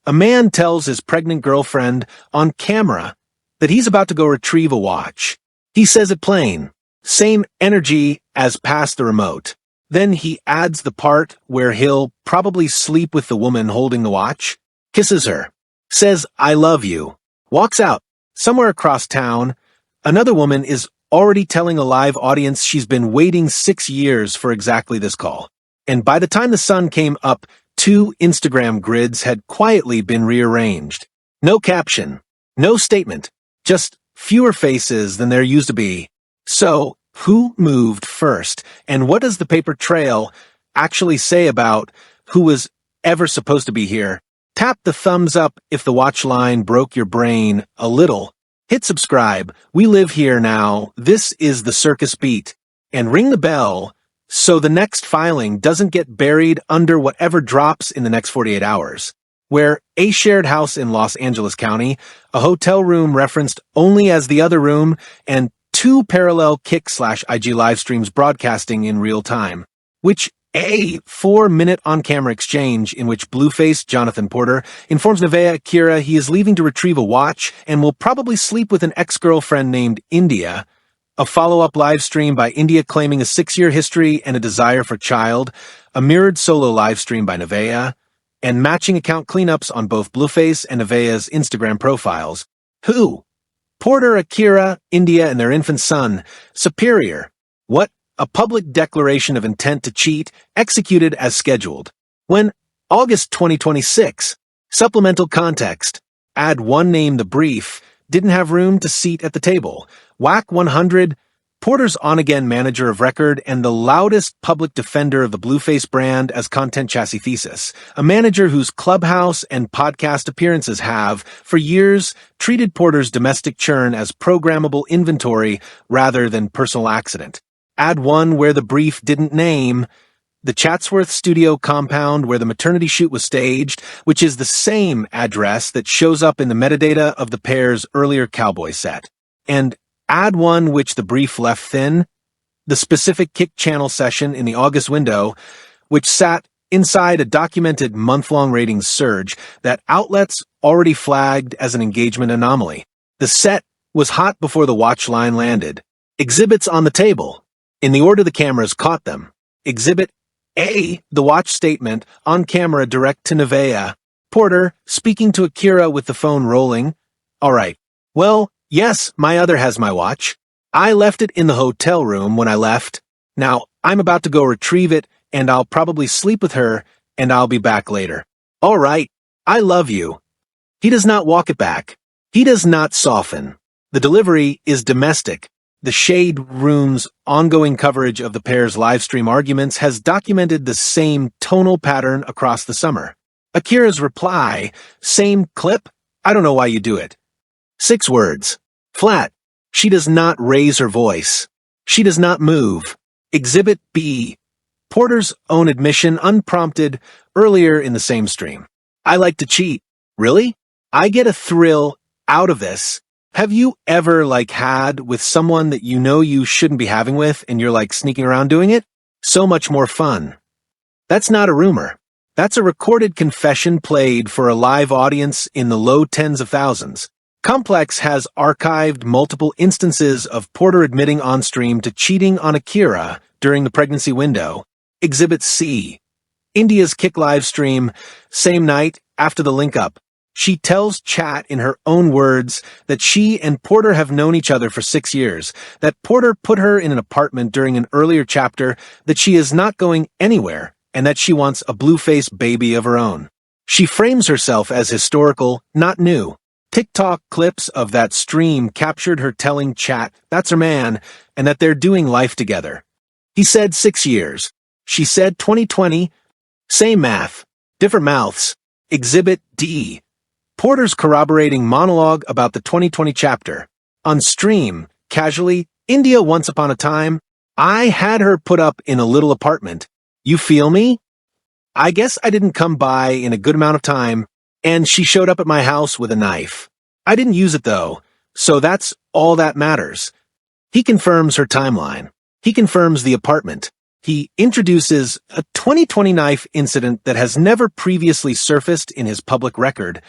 A man tells his pregnant girlfriend on camera that he's about to go retrieve a watch. He says it plain. Same energy as past the remote. Then he adds the part where he'll probably sleep with the woman holding the watch, kisses her, says, "I love you," walks out. Somewhere across town, another woman is already telling a live audience she's been waiting 6 years for exactly this call. And by the time the sun came up, 2 Instagram grids had quietly been rearranged. No caption, no statement, just fewer faces than there used to be. So, who moved first? And what does the paper trail actually say about who was ever supposed to be here? Tap the thumbs up if the watch line broke your brain a little. Hit subscribe. We live here now. This is the Circus Beat. And ring the bell so the next filing doesn't get buried under whatever drops in the next 48 hours. Where a shared house in Los Angeles County, a hotel room referenced only as the other room, and 2 parallel Kick/IG live streams broadcasting in real time, which a 4-minute on-camera exchange in which Blueface Johnathan Porter informs Nevaeh Akira he is leaving to retrieve a watch and will probably sleep with an ex-girlfriend named India, a follow-up live stream by India claiming a 6-year history and a desire for child, a mirrored solo live stream by Nevaeh, and matching account cleanups on both Blueface and Nevaeh's Instagram profiles. Who? Porter, Akira, India, and their infant son. Superior. What? A public declaration of intent to cheat, executed as scheduled. When? August 2026. Supplemental context. Add 1 name. The brief didn't have room to seat at the table. Whack 100. Porter's on-again manager of record and the loudest public defender of the Blueface brand as content chassis thesis, a manager whose clubhouse and podcast appearances have, for years, treated Porter's domestic churn as programmable inventory rather than personal accident. Add 1 where the brief didn't name the Chatsworth studio compound where the maternity shoot was staged, which is the same address that shows up in the metadata of the pair's earlier Cowboy set. And add 1 which the brief left thin, the specific Kick channel session in the August window, which sat inside a documented month-long ratings surge that outlets already flagged as an engagement anomaly. The set was hot before the watch line landed. Exhibits on the table, in the order the cameras caught them. Exhibit A, the watch statement, on camera direct to Nevaeh. Porter, speaking to Akira with the phone rolling. "All right. Well, yes, my other has my watch. I left it in the hotel room when I left. Now, I'm about to go retrieve it, and I'll probably sleep with her, and I'll be back later. All right, I love you." He does not walk it back. He does not soften. The delivery is domestic. The Shade Room's ongoing coverage of the pair's livestream arguments has documented the same tonal pattern across the summer. Akira's reply, "Same clip? I don't know why you do it." 6 words. Flat. She does not raise her voice. She does not move. Exhibit B. Porter's own admission, unprompted, earlier in the same stream. "I like to cheat." Really? I get a thrill out of this. Have you ever, had with someone that you know you shouldn't be having with and you're, sneaking around doing it? So much more fun. That's not a rumor. That's a recorded confession played for a live audience in the low tens of thousands. Complex has archived multiple instances of Porter admitting on stream to cheating on Akira during the pregnancy window. Exhibit C. India's Kick live stream, same night after the link-up. She tells chat in her own words that she and Porter have known each other for 6 years, that Porter put her in an apartment during an earlier chapter, that she is not going anywhere, and that she wants a Blueface baby of her own. She frames herself as historical, not new. TikTok clips of that stream captured her telling chat that's her man and that they're doing life together. He said 6 years. She said 2020. Same math. Different mouths. Exhibit D. Porter's corroborating monologue about the 2020 chapter. On stream, casually, India once upon a time, I had her put up in a little apartment. You feel me? I guess I didn't come by in a good amount of time, and she showed up at my house with a knife. I didn't use it though, so that's all that matters. He confirms her timeline. He confirms the apartment. He introduces a 2020 knife incident that has never previously surfaced in his public record,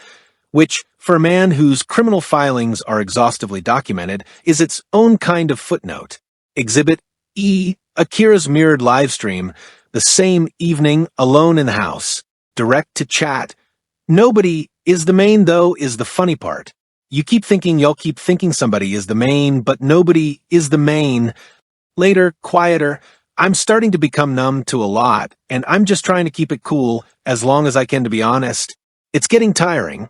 which, for a man whose criminal filings are exhaustively documented, is its own kind of footnote. Exhibit E, Akira's mirrored livestream, the same evening, alone in the house, direct to chat. Nobody is the main, though, is the funny part. You keep thinking you'll keep thinking somebody is the main, but nobody is the main. Later, quieter, I'm starting to become numb to a lot, and I'm just trying to keep it cool as long as I can, to be honest. It's getting tiring.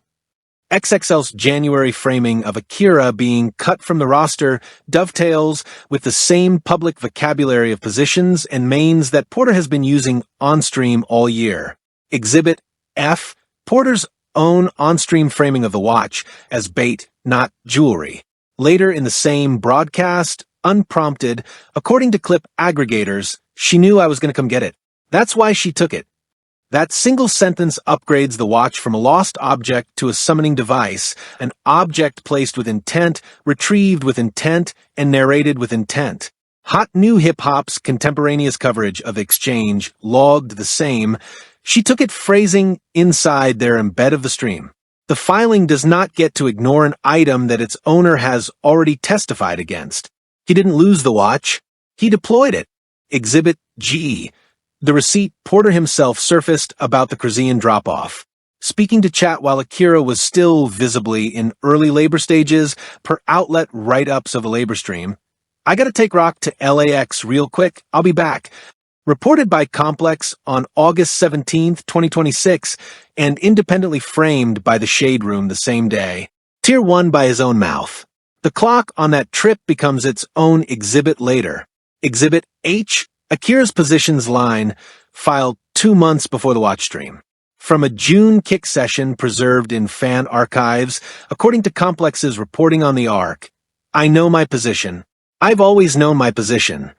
XXL's January framing of Akira being cut from the roster dovetails with the same public vocabulary of positions and mains that Porter has been using on-stream all year. Exhibit F, Porter's own on-stream framing of the watch as bait, not jewelry. Later in the same broadcast, unprompted, according to clip aggregators, she knew I was going to come get it. That's why she took it. That single sentence upgrades the watch from a lost object to a summoning device, an object placed with intent, retrieved with intent, and narrated with intent. Hot New Hip Hop's contemporaneous coverage of exchange logged the same. She took it phrasing inside their embed of the stream. The filing does not get to ignore an item that its owner has already testified against. He didn't lose the watch. He deployed it. Exhibit G. The receipt Porter himself surfaced about the Krasian drop-off. Speaking to chat while Akira was still visibly in early labor stages per outlet write-ups of the labor stream. I gotta take Rock to LAX real quick. I'll be back. Reported by Complex on August 17th, 2026, and independently framed by the Shade Room the same day. Tier 1 by his own mouth. The clock on that trip becomes its own exhibit later. Exhibit H, Akira's positions line, filed 2 months before the watch stream. From a June kick session preserved in fan archives, according to Complex's reporting on the ARC, I know my position. I've always known my position.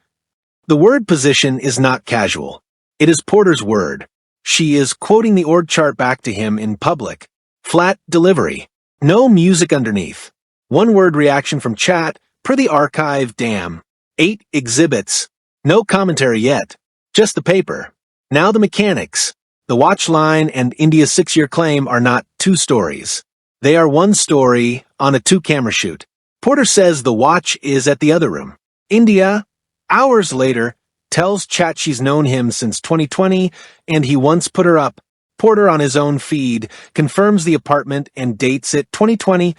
The word position is not casual. It is Porter's word. She is quoting the org chart back to him in public. Flat delivery. No music underneath. One-word reaction from chat, per the archive, damn. 8 exhibits. No commentary yet. Just the paper. Now the mechanics. The watch line and India's 6-year claim are not 2 stories. They are 1 story on a 2-camera shoot. Porter says the watch is at the other room. India, hours later, tells chat she's known him since 2020 and he once put her up. Porter on his own feed confirms the apartment and dates it 2020.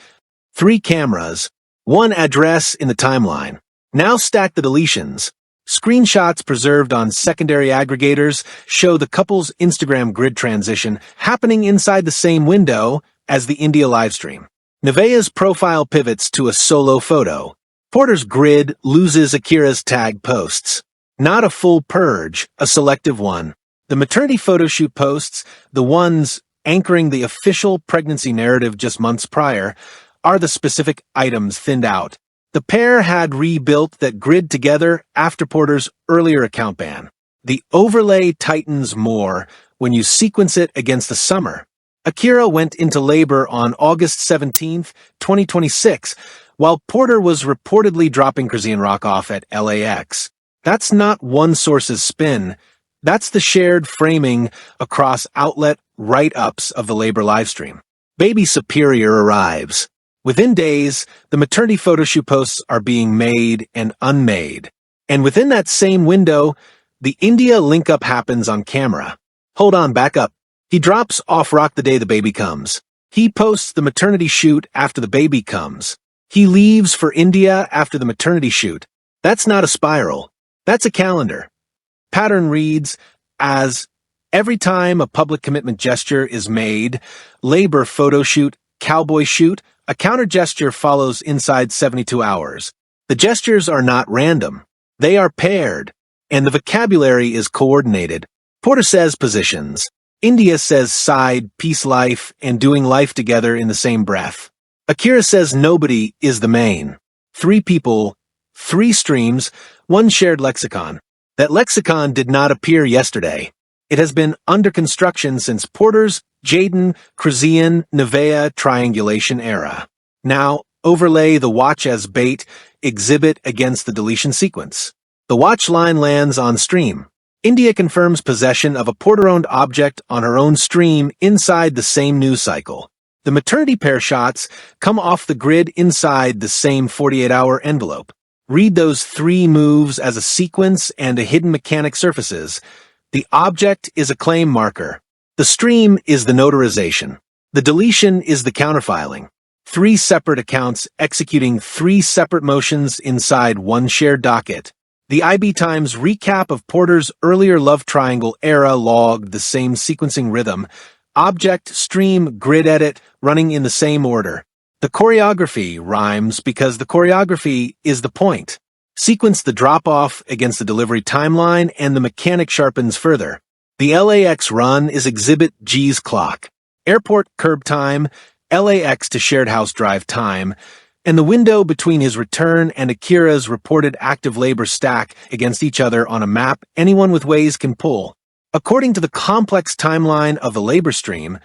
3 cameras. 1 address in the timeline. Now stack the deletions. Screenshots preserved on secondary aggregators show the couple's Instagram grid transition happening inside the same window as the India livestream. Nevaeh's profile pivots to a solo photo. Porter's grid loses Akira's tag posts. Not a full purge, a selective one. The maternity photo shoot posts, the ones anchoring the official pregnancy narrative just months prior, are the specific items thinned out. The pair had rebuilt that grid together after Porter's earlier account ban. The overlay tightens more when you sequence it against the summer. Akira went into labor on August 17th, 2026, while Porter was reportedly dropping Krasian Rock off at LAX. That's not one source's spin. That's the shared framing across outlet write-ups of the labor livestream. Baby Superior arrives. Within days, the maternity photo shoot posts are being made and unmade. And within that same window, the India link-up happens on camera. Hold on, back up. He drops off Rock the day the baby comes. He posts the maternity shoot after the baby comes. He leaves for India after the maternity shoot. That's not a spiral. That's a calendar. Pattern reads as, every time a public commitment gesture is made, labor photo shoot, cowboy shoot, a counter gesture follows inside 72 hours. The gestures are not random. They are paired, and the vocabulary is coordinated. Porter says positions. India says side, peace life, and doing life together in the same breath. Akira says nobody is the main. 3 people, 3 streams, 1 shared lexicon. That lexicon did not appear yesterday. It has been under construction since Porter's Jaden, Krasian, Nevaeh triangulation era. Now, overlay the watch as bait, exhibit against the deletion sequence. The watch line lands on stream. India confirms possession of a Porter-owned object on her own stream inside the same news cycle. The maternity pair shots come off the grid inside the same 48-hour envelope. Read those 3 moves as a sequence and a hidden mechanic surfaces. The object is a claim marker. The stream is the notarization. The deletion is the counterfiling. 3 separate accounts executing 3 separate motions inside one shared docket. The IB Times recap of Porter's earlier love triangle era logged the same sequencing rhythm. Object, stream, grid edit running in the same order. The choreography rhymes because the choreography is the point. Sequence the drop-off against the delivery timeline and the mechanic sharpens further. The LAX run is Exhibit G's clock. Airport curb time, LAX to shared house drive time, and the window between his return and Akira's reported active labor stack against each other on a map anyone with Waze can pull. According to the complex timeline of the labor stream,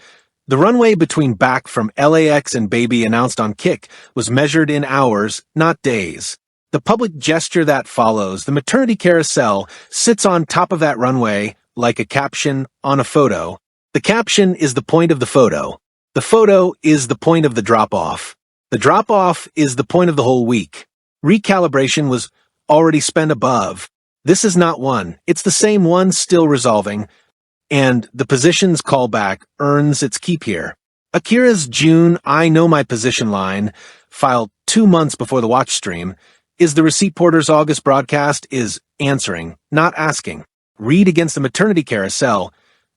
the runway between back from LAX and baby announced on Kick was measured in hours, not days. The public gesture that follows, the maternity carousel, sits on top of that runway like a caption on a photo. The caption is the point of the photo. The photo is the point of the drop-off. The drop-off is the point of the whole week. Recalibration was already spent above. This is not one. It's the same one still resolving, and the position's callback earns its keep here. Akira's June I Know My Position line, filed 2 months before the watch stream, is the receipt Porter's August broadcast is answering, not asking. Read against the maternity carousel.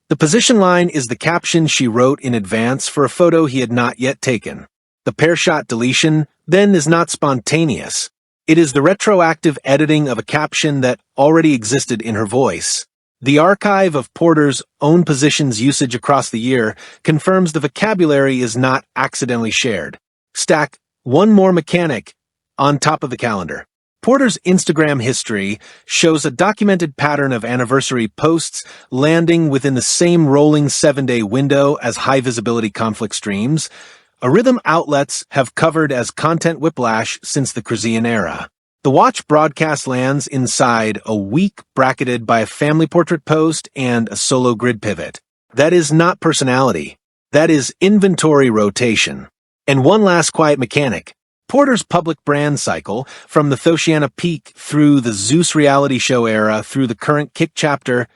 The position line is the caption she wrote in advance for a photo he had not yet taken. The pair shot deletion, then, is not spontaneous. It is the retroactive editing of a caption that already existed in her voice. The archive of Porter's own positions usage across the year confirms the vocabulary is not accidentally shared. Stack one more mechanic on top of the calendar. Porter's Instagram history shows a documented pattern of anniversary posts landing within the same rolling 7-day window as high-visibility conflict streams, a rhythm outlets have covered as content whiplash since the Krisian era. The watch broadcast lands inside a week bracketed by a family portrait post and a solo grid pivot. That is not personality. That is inventory rotation. And one last quiet mechanic. Porter's public brand cycle, from the Thoshiana peak through the Zeus reality show era through the current Kick chapter,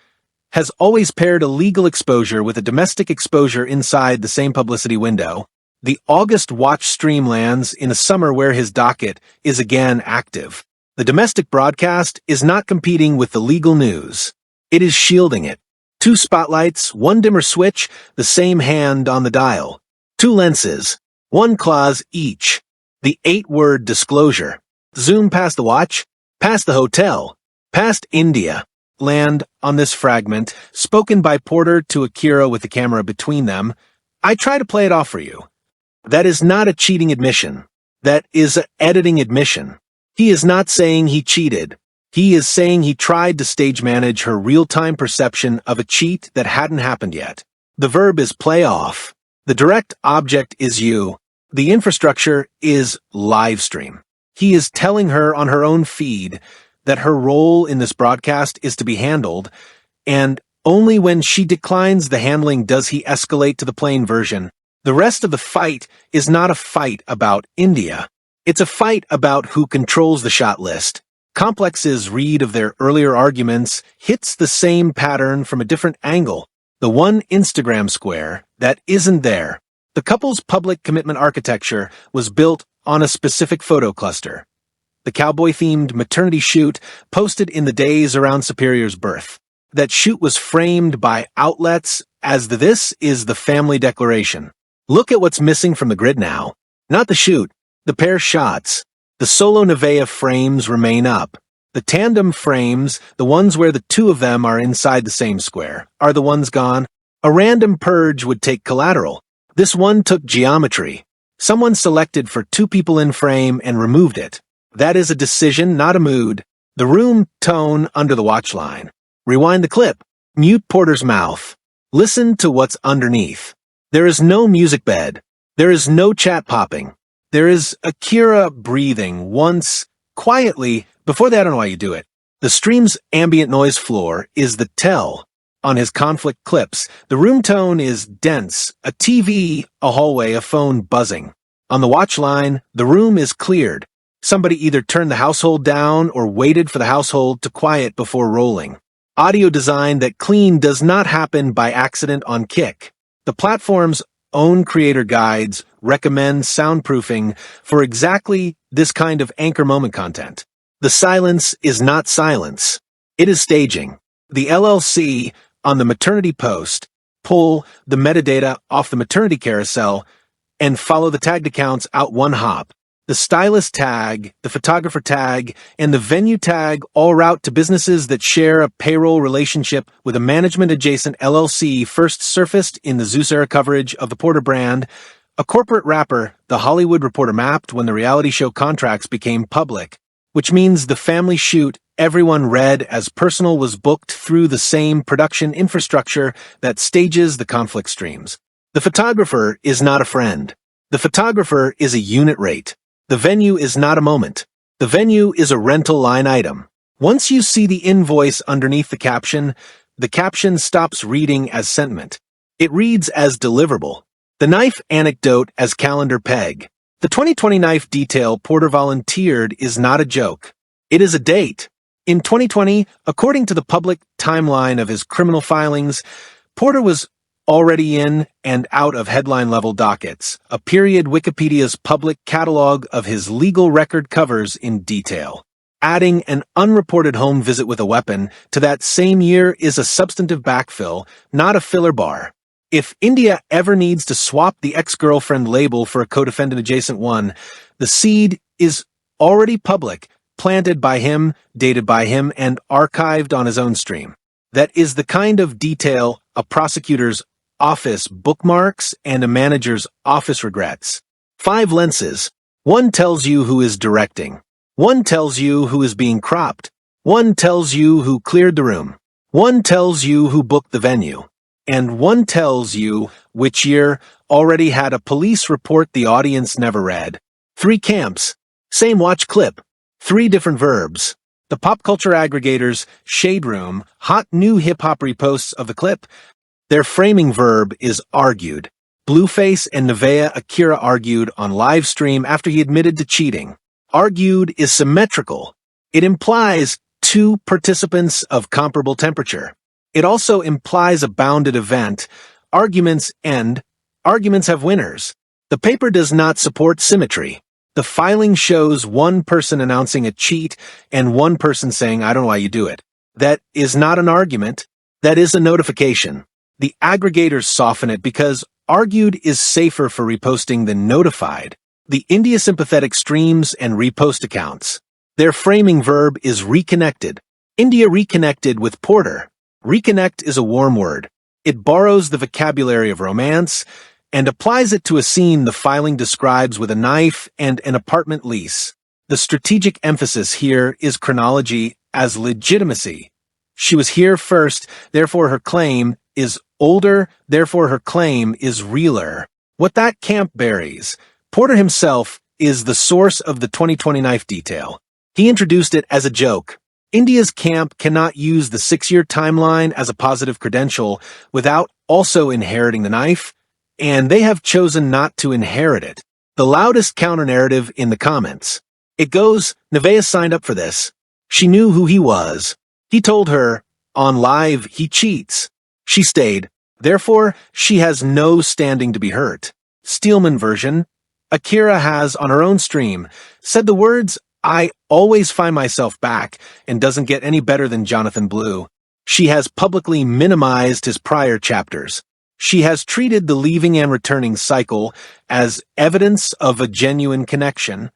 has always paired a legal exposure with a domestic exposure inside the same publicity window. The August watch stream lands in a summer where his docket is again active. The domestic broadcast is not competing with the legal news. It is shielding it. 2 spotlights, 1 dimmer switch, the same hand on the dial. 2 lenses, 1 clause each. The 8-word disclosure. Zoom past the watch, past the hotel, past India. Land on this fragment, spoken by Porter to Akira with the camera between them. I try to play it off for you. That is not a cheating admission. That is an editing admission. He is not saying he cheated. He is saying he tried to stage manage her real-time perception of a cheat that hadn't happened yet. The verb is play off. The direct object is you. The infrastructure is live stream. He is telling her on her own feed that her role in this broadcast is to be handled, and only when she declines the handling does he escalate to the plain version. The rest of the fight is not a fight about India. It's a fight about who controls the shot list. Complex's read of their earlier arguments hits the same pattern from a different angle. The one Instagram square that isn't there. The couple's public commitment architecture was built on a specific photo cluster. The cowboy-themed maternity shoot posted in the days around Superior's birth. That shoot was framed by outlets as this is the family declaration. Look at what's missing from the grid now. Not the shoot, the pair shots. The solo Nevaeh frames remain up. The tandem frames, the ones where the 2 of them are inside the same square, are the ones gone. A random purge would take collateral. This one took geometry. Someone selected for 2 people in frame and removed it. That is a decision, not a mood. The room tone under the watch line. Rewind the clip. Mute Porter's mouth. Listen to what's underneath. There is no music bed. There is no chat popping. There is Akira breathing once, quietly. Before that, I don't know why you do it. The stream's ambient noise floor is the tell. On his conflict clips, the room tone is dense, a TV, a hallway, a phone buzzing. On the watch line, the room is cleared. Somebody either turned the household down or waited for the household to quiet before rolling. Audio design that clean does not happen by accident on Kick. The platform's own creator guides recommend soundproofing for exactly this kind of anchor moment content. The silence is not silence. It is staging. The LLC on the maternity post pull the metadata off the maternity carousel and follow the tagged accounts out one hop. The stylist tag, the photographer tag, and the venue tag all route to businesses that share a payroll relationship with a management-adjacent LLC first surfaced in the Zeus era coverage of the Porter brand. A corporate wrapper the Hollywood Reporter mapped when the reality show contracts became public, which means the family shoot everyone read as personal was booked through the same production infrastructure that stages the conflict streams. The photographer is not a friend. The photographer is a unit rate. The venue is not a moment. The venue is a rental line item. Once you see the invoice underneath the caption stops reading as sentiment. It reads as deliverable. The knife anecdote as calendar peg. The 2020 knife detail Porter volunteered is not a joke. It is a date. In 2020, according to the public timeline of his criminal filings, Porter was already in and out of headline-level dockets. A period Wikipedia's public catalog of his legal record covers in detail. Adding an unreported home visit with a weapon to that same year is a substantive backfill, not a filler bar. If India ever needs to swap the ex-girlfriend label for a co-defendant-adjacent one, the seed is already public, planted by him, dated by him, and archived on his own stream. That is the kind of detail a prosecutor's office bookmarks and a manager's office regrets. 5 lenses. One tells you who is directing. One tells you who is being cropped. One tells you who cleared the room. One tells you who booked the venue. And one tells you which year already had a police report the audience never read. 3 camps. Same watch clip. 3 different verbs. The pop culture aggregators, Shade Room, hot new hip-hop reposts of the clip. Their framing verb is argued. Blueface and Nevaeh Akira argued on live stream after he admitted to cheating. Argued is symmetrical. It implies 2 participants of comparable temperature. It also implies a bounded event. Arguments end. Arguments have winners. The paper does not support symmetry. The filing shows one person announcing a cheat and one person saying, "I don't know why you do it." That is not an argument. That is a notification. The aggregators soften it because argued is safer for reposting than notified. The India sympathetic streams and repost accounts. Their framing verb is reconnected. India reconnected with Porter. Reconnect is a warm word. It borrows the vocabulary of romance and applies it to a scene the filing describes with a knife and an apartment lease. The strategic emphasis here is chronology as legitimacy. She was here first, therefore her claim is older, therefore her claim is realer. What that camp buries, Porter himself is the source of the 2020 knife detail. He introduced it as a joke. India's camp cannot use the 6-year timeline as a positive credential without also inheriting the knife, and they have chosen not to inherit it. The loudest counter-narrative in the comments. It goes, Nevaeh signed up for this. She knew who he was. He told her, on live, he cheats. She stayed. Therefore, she has no standing to be hurt. Steelman version. Akira has, on her own stream, said the words, "I always find myself back," and doesn't get any better than Johnathan Blue. She has publicly minimized his prior chapters. She has treated the leaving and returning cycle as evidence of a genuine connection.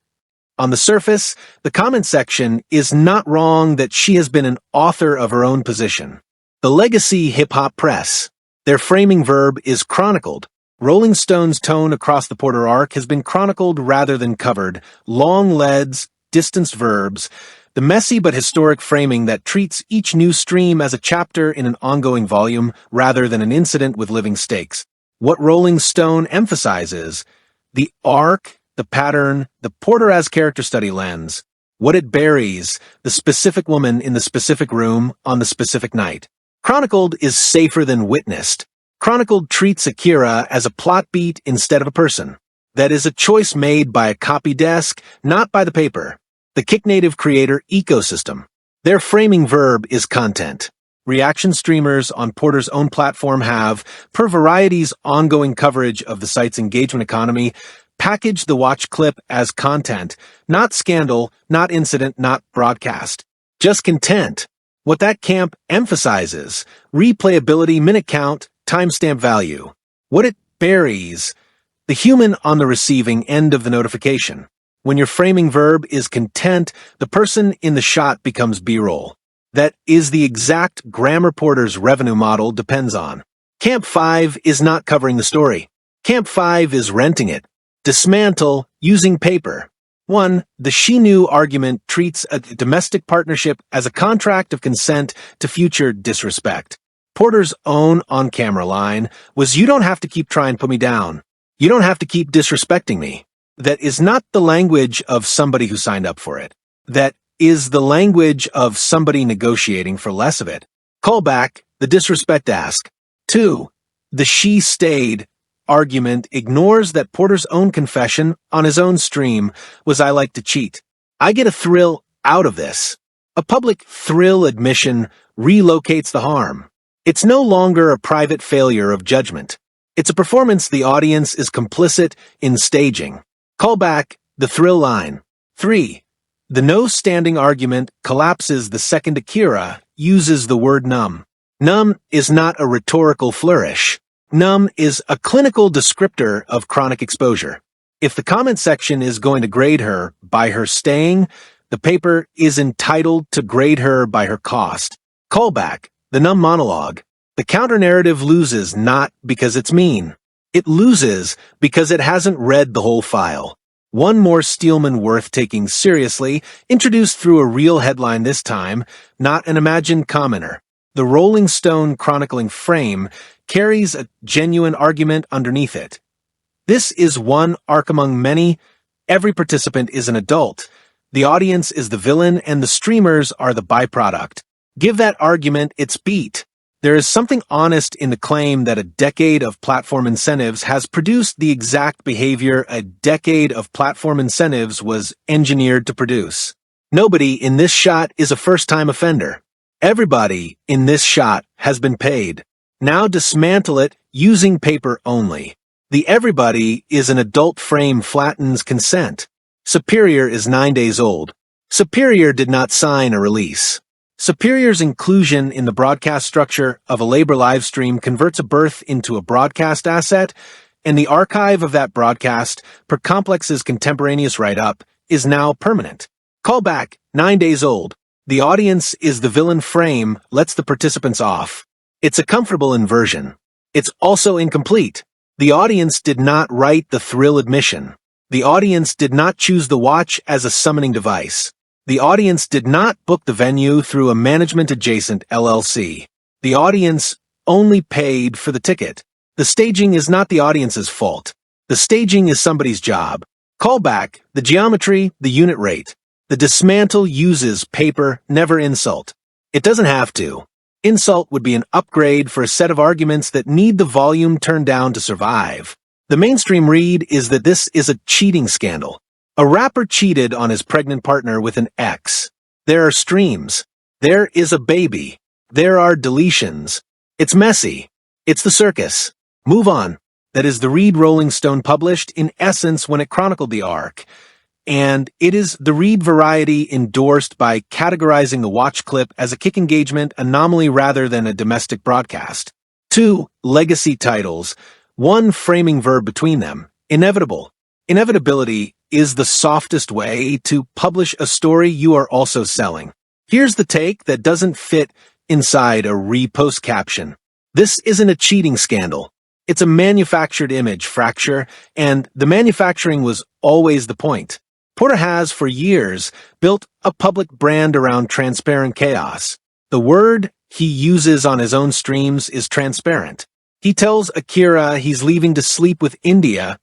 On the surface, the comment section is not wrong that she has been an author of her own position. The legacy hip-hop press. Their framing verb is chronicled. Rolling Stone's tone across the Porter arc has been chronicled rather than covered. Long leads, distanced verbs, the messy but historic framing that treats each new stream as a chapter in an ongoing volume rather than an incident with living stakes. What Rolling Stone emphasizes, the arc, the pattern, the Porter as character study lens. What it buries, the specific woman in the specific room on the specific night. Chronicled is safer than witnessed. Chronicled treats Akira as a plot beat instead of a person. That is a choice made by a copy desk, not by the paper. The Kick-native creator ecosystem. Their framing verb is content. Reaction streamers on Porter's own platform have, per Variety's ongoing coverage of the site's engagement economy, packaged the watch clip as content, not scandal, not incident, not broadcast. Just content. What that camp emphasizes, replayability, minute count, timestamp value. What it buries, the human on the receiving end of the notification. When your framing verb is content, the person in the shot becomes B-roll. That is the exact grammar Porter's revenue model depends on. Camp 5 is not covering the story. Camp 5 is renting it. Dismantle using paper. 1. The she knew argument treats a domestic partnership as a contract of consent to future disrespect. Porter's own on-camera line was, "You don't have to keep trying to put me down. You don't have to keep disrespecting me." That is not the language of somebody who signed up for it. That is the language of somebody negotiating for less of it. Callback, the disrespect ask. 2. The she stayed argument ignores that Porter's own confession on his own stream was, "I like to cheat. I get a thrill out of this." A public thrill admission relocates the harm. It's no longer a private failure of judgment. It's a performance the audience is complicit in staging. Callback, the thrill line. 3. The no-standing argument collapses the second Akira uses the word numb. Numb is not a rhetorical flourish. Numb is a clinical descriptor of chronic exposure. If the comment section is going to grade her by her staying, the paper is entitled to grade her by her cost. Callback, the numb monologue. The counter-narrative loses not because it's mean. It loses because it hasn't read the whole file. One more Steelman worth taking seriously, introduced through a real headline this time, not an imagined commenter. The Rolling Stone chronicling frame carries a genuine argument underneath it. This is one arc among many. Every participant is an adult. The audience is the villain and the streamers are the byproduct. Give that argument its beat. There is something honest in the claim that a decade of platform incentives has produced the exact behavior a decade of platform incentives was engineered to produce. Nobody in this shot is a first-time offender. Everybody in this shot has been paid. Now dismantle it using paper only. The everybody is an adult frame flattens consent. Superior is 9 days old. Superior did not sign a release. Superior's inclusion in the broadcast structure of a labor livestream converts a birth into a broadcast asset, and the archive of that broadcast, per Complex's contemporaneous write-up, is now permanent. Callback, 9 days old. The audience is the villain frame lets the participants off. It's a comfortable inversion. It's also incomplete. The audience did not write the thrill admission. The audience did not choose the watch as a summoning device. The audience did not book the venue through a management-adjacent LLC. The audience only paid for the ticket. The staging is not the audience's fault. The staging is somebody's job. Callback, the geometry, the unit rate. The dismantle uses paper, never insult. It doesn't have to. Insult would be an upgrade for a set of arguments that need the volume turned down to survive. The mainstream read is that this is a cheating scandal. A rapper cheated on his pregnant partner with an ex. There are streams. There is a baby. There are deletions. It's messy. It's the circus. Move on. That is the read Rolling Stone published in essence when it chronicled the arc. And it is the read Variety endorsed by categorizing the watch clip as a kick engagement anomaly rather than a domestic broadcast. 2 legacy titles. 1 framing verb between them. Inevitable. Inevitability is the softest way to publish a story you are also selling. Here's the take that doesn't fit inside a repost caption. This isn't a cheating scandal. It's a manufactured image fracture, and the manufacturing was always the point. Porter has, for years, built a public brand around transparent chaos. The word he uses on his own streams is transparent. He tells Akira he's leaving to sleep with India,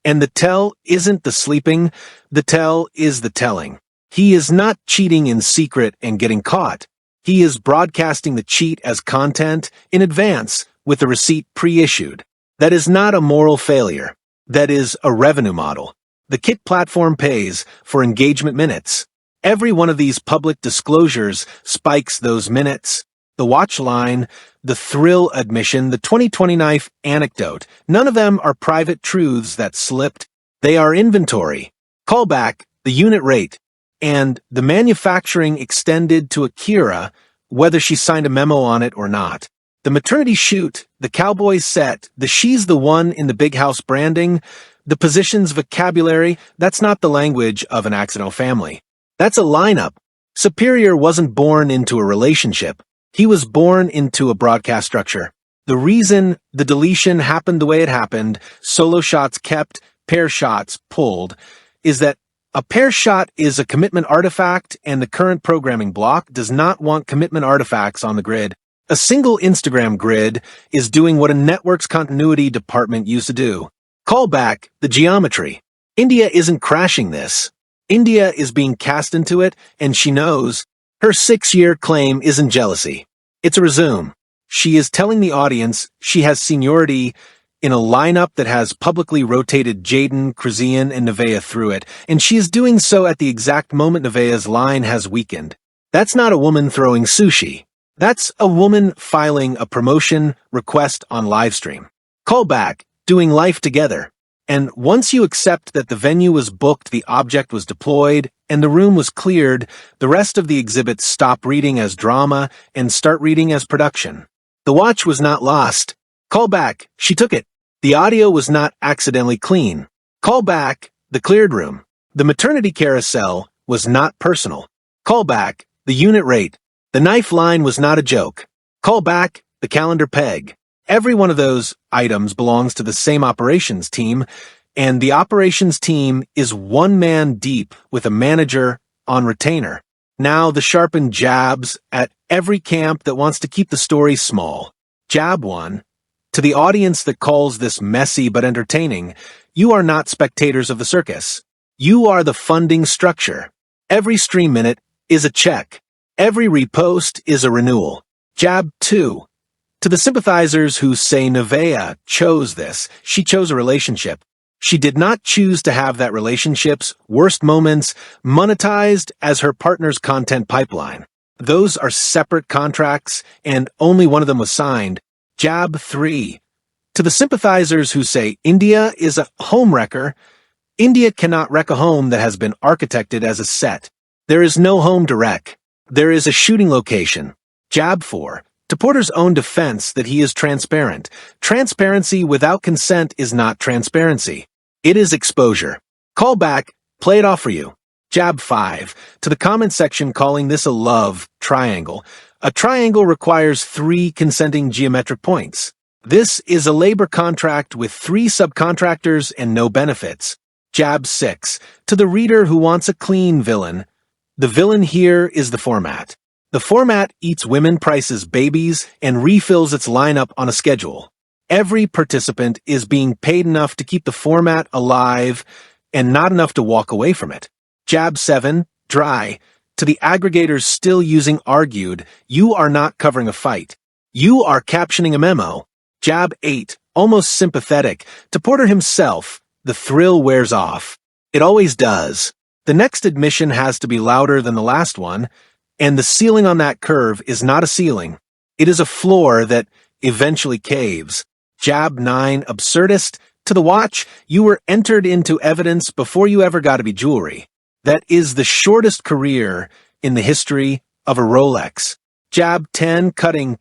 and the tell isn't the sleeping, the tell is the telling. He is not cheating in secret and getting caught. He is broadcasting the cheat as content in advance with the receipt pre-issued. That is not a moral failure. That is a revenue model. The Kik platform pays for engagement minutes. Every one of these public disclosures spikes those minutes. The watch line, the thrill admission, the 2020 knife anecdote, none of them are private truths that slipped. They are inventory. Callback, the unit rate, and the manufacturing extended to Akira, whether she signed a memo on it or not. The maternity shoot, the cowboy set, the she's the one in the big house branding, the positions vocabulary, that's not the language of an accidental family. That's a lineup. Superior wasn't born into a relationship. He was born into a broadcast structure. The reason the deletion happened the way it happened, solo shots kept, pair shots pulled, is that a pair shot is a commitment artifact and the current programming block does not want commitment artifacts on the grid. A single Instagram grid is doing what a network's continuity department used to do. Call back the geometry. India isn't crashing this. India is being cast into it, and she knows. Her 6-year claim isn't jealousy. It's a resume. She is telling the audience she has seniority in a lineup that has publicly rotated Jaden, Krizian, and Nevaeh through it, and she is doing so at the exact moment Nevaeh's line has weakened. That's not a woman throwing sushi. That's a woman filing a promotion request on livestream. Call back, doing life together. And once you accept that the venue was booked, the object was deployed, and the room was cleared, the rest of the exhibits stop reading as drama and start reading as production. The watch was not lost. Call back, she took it. The audio was not accidentally clean. Call back, the cleared room. The maternity carousel was not personal. Call back, the unit rate. The knife line was not a joke. Call back, the calendar peg. Every one of those items belongs to the same operations team, and the operations team is one man deep with a manager on retainer. Now the sharpened jabs at every camp that wants to keep the story small. Jab 1. To the audience that calls this messy but entertaining, you are not spectators of the circus. You are the funding structure. Every stream minute is a check. Every repost is a renewal. Jab 2. To the sympathizers who say Nevaeh chose this, she chose a relationship. She did not choose to have that relationship's worst moments monetized as her partner's content pipeline. Those are separate contracts, and only one of them was signed. Jab 3. To the sympathizers who say India is a home wrecker, India cannot wreck a home that has been architected as a set. There is no home to wreck. There is a shooting location. Jab 4. To Porter's own defense that he is transparent. Transparency without consent is not transparency. It is exposure. Call back, play it off for you. Jab 5. To the comment section calling this a love triangle. A triangle requires 3 consenting geometric points. This is a labor contract with 3 subcontractors and no benefits. Jab 6. To the reader who wants a clean villain. The villain here is the format. The format eats women prices babies and refills its lineup on a schedule. Every participant is being paid enough to keep the format alive and not enough to walk away from it. Jab 7, dry. To the aggregators still using argued, you are not covering a fight. You are captioning a memo. Jab 8, almost sympathetic. To Porter himself, the thrill wears off. It always does. The next admission has to be louder than the last one, and the ceiling on that curve is not a ceiling. It is a floor that eventually caves. Jab 9, absurdist. To the watch, you were entered into evidence before you ever got to be jewelry. That is the shortest career in the history of a Rolex. Jab 10, cutting.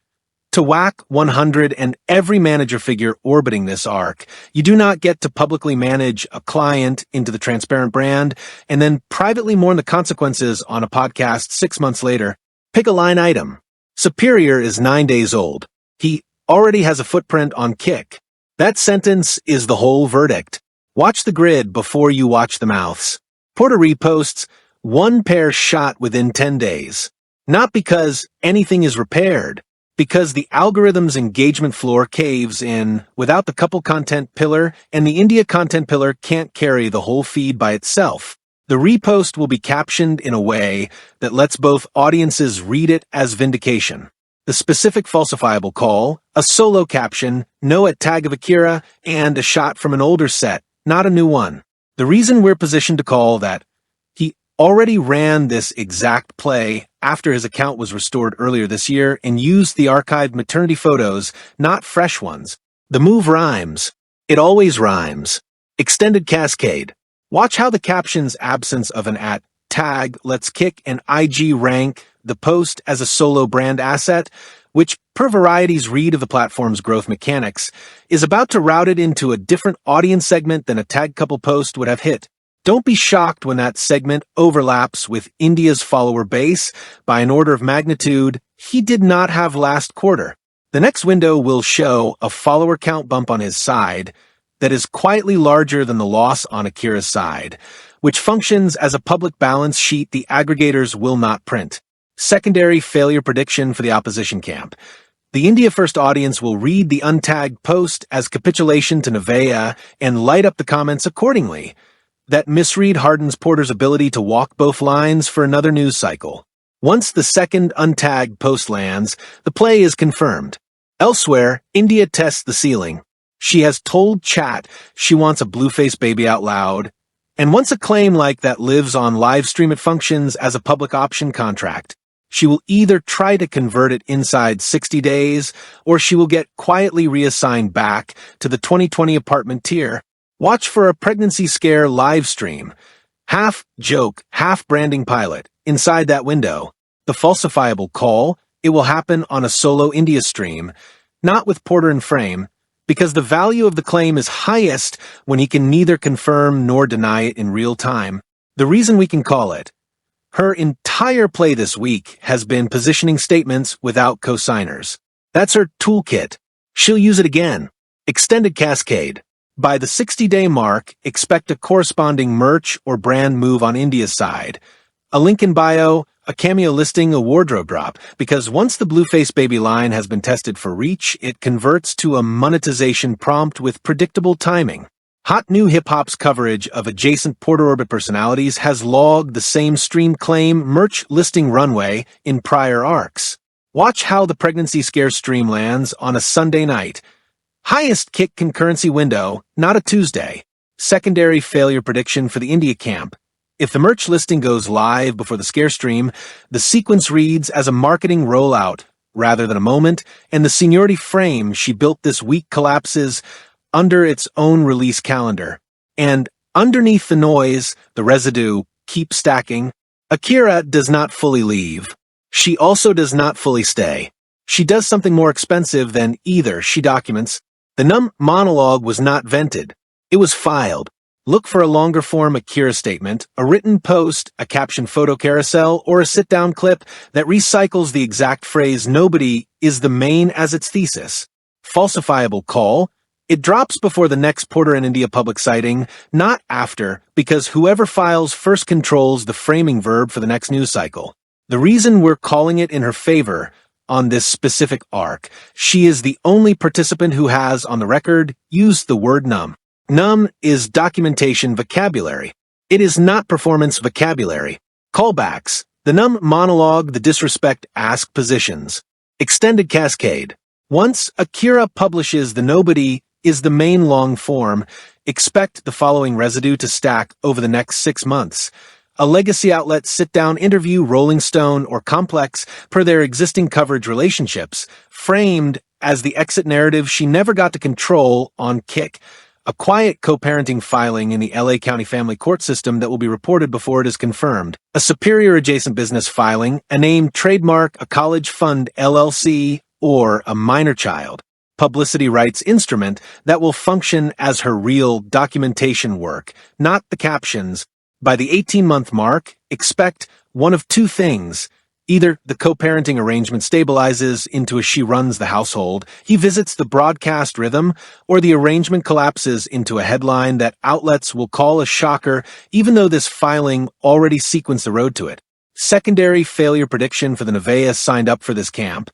To whack 100 and every manager figure orbiting this arc. You do not get to publicly manage a client into the transparent brand and then privately mourn the consequences on a podcast 6 months later. Pick a line item. Superior is 9 days old. He already has a footprint on Kik. That sentence is the whole verdict. Watch the grid before you watch the mouths. Porter reposts 1 pair shot within 10 days. Not because anything is repaired. Because the algorithm's engagement floor caves in without the couple content pillar, and the India content pillar can't carry the whole feed by itself. The repost will be captioned in a way that lets both audiences read it as vindication. The specific falsifiable call, a solo caption, no tag of Akira, and a shot from an older set, not a new one. The reason we're positioned to call that he already ran this exact play after his account was restored earlier this year and used the archived maternity photos, not fresh ones. The move rhymes. It always rhymes. Extended cascade. Watch how the caption's absence of an tag lets Kick and IG rank the post as a solo brand asset, which, per Variety's read of the platform's growth mechanics, is about to route it into a different audience segment than a tag couple post would have hit. Don't be shocked when that segment overlaps with India's follower base by an order of magnitude he did not have last quarter. The next window will show a follower count bump on his side that is quietly larger than the loss on Akira's side, which functions as a public balance sheet the aggregators will not print. Secondary failure prediction for the opposition camp. The India First audience will read the untagged post as capitulation to Nevaeh and light up the comments accordingly. That misread hardens Porter's ability to walk both lines for another news cycle. Once the second untagged post lands, the play is confirmed. Elsewhere, India tests the ceiling. She has told chat she wants a Blueface baby out loud, and once a claim like that lives on livestream, it functions as a public option contract. She will either try to convert it inside 60 days, or she will get quietly reassigned back to the 2020 apartment tier. Watch for a pregnancy scare live stream. Half joke, half branding pilot. Inside that window, the falsifiable call, it will happen on a solo India stream, not with Porter in frame, because the value of the claim is highest when he can neither confirm nor deny it in real time. The reason we can call it. Her entire play this week has been positioning statements without cosigners. That's her toolkit. She'll use it again. Extended cascade. By the 60-day mark, expect a corresponding merch or brand move on India's side. A link in bio, a cameo listing, a wardrobe drop, because once the Blueface baby line has been tested for reach, it converts to a monetization prompt with predictable timing. Hot New Hip Hop's coverage of adjacent Porter Orbit personalities has logged the same stream claim merch listing runway in prior arcs. Watch how the pregnancy scare stream lands on a Sunday night. Highest kick concurrency window, not a Tuesday. Secondary failure prediction for the India camp. If the merch listing goes live before the scare stream, the sequence reads as a marketing rollout rather than a moment, and the seniority frame she built this week collapses under its own release calendar. And underneath the noise, the residue keeps stacking. Akira does not fully leave. She also does not fully stay. She does something more expensive than either, she documents. The numb monologue was not vented. It was filed. Look for a longer-form Akira statement, a written post, a caption photo carousel, or a sit-down clip that recycles the exact phrase "nobody is the main" as its thesis. Falsifiable call. It drops before the next Porter and India public sighting, not after, because whoever files first controls the framing verb for the next news cycle. The reason we're calling it in her favor on this specific arc, she is the only participant who has, on the record, used the word numb. Numb is documentation vocabulary. It is not performance vocabulary. Callbacks. The numb monologue, the disrespect ask positions. Extended cascade. Once Akira publishes the nobody is the main long form, expect the following residue to stack over the next 6 months. A legacy outlet sit-down interview, Rolling Stone, or Complex, per their existing coverage relationships, framed as the exit narrative she never got to control on Kick. A quiet co-parenting filing in the LA County Family Court system that will be reported before it is confirmed. A superior adjacent business filing, a name, trademark, a college fund, LLC, or a minor child. Publicity rights instrument that will function as her real documentation work, not the captions. By the 18-month mark, expect one of two things. Either the co-parenting arrangement stabilizes into a she runs the household, he visits the broadcast rhythm, or the arrangement collapses into a headline that outlets will call a shocker even though this filing already sequenced the road to it. Secondary failure prediction for the Nevaeh signed up for this camp.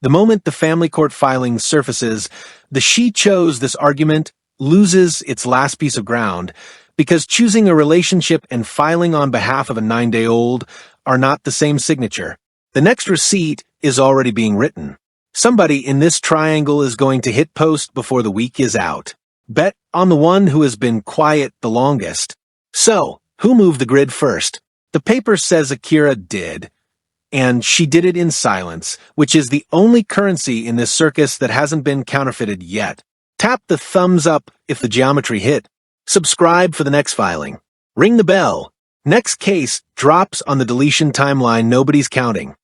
The moment the family court filing surfaces, the she chose this argument loses its last piece of ground because choosing a relationship and filing on behalf of a 9-day-old are not the same signature. The next receipt is already being written. Somebody in this triangle is going to hit post before the week is out. Bet on the one who has been quiet the longest. So, who moved the grid first? The paper says Akira did, and she did it in silence, which is the only currency in this circus that hasn't been counterfeited yet. Tap the thumbs up if the geometry hit. Subscribe for the next filing. Ring the bell. Next case drops on the deletion timeline nobody's counting.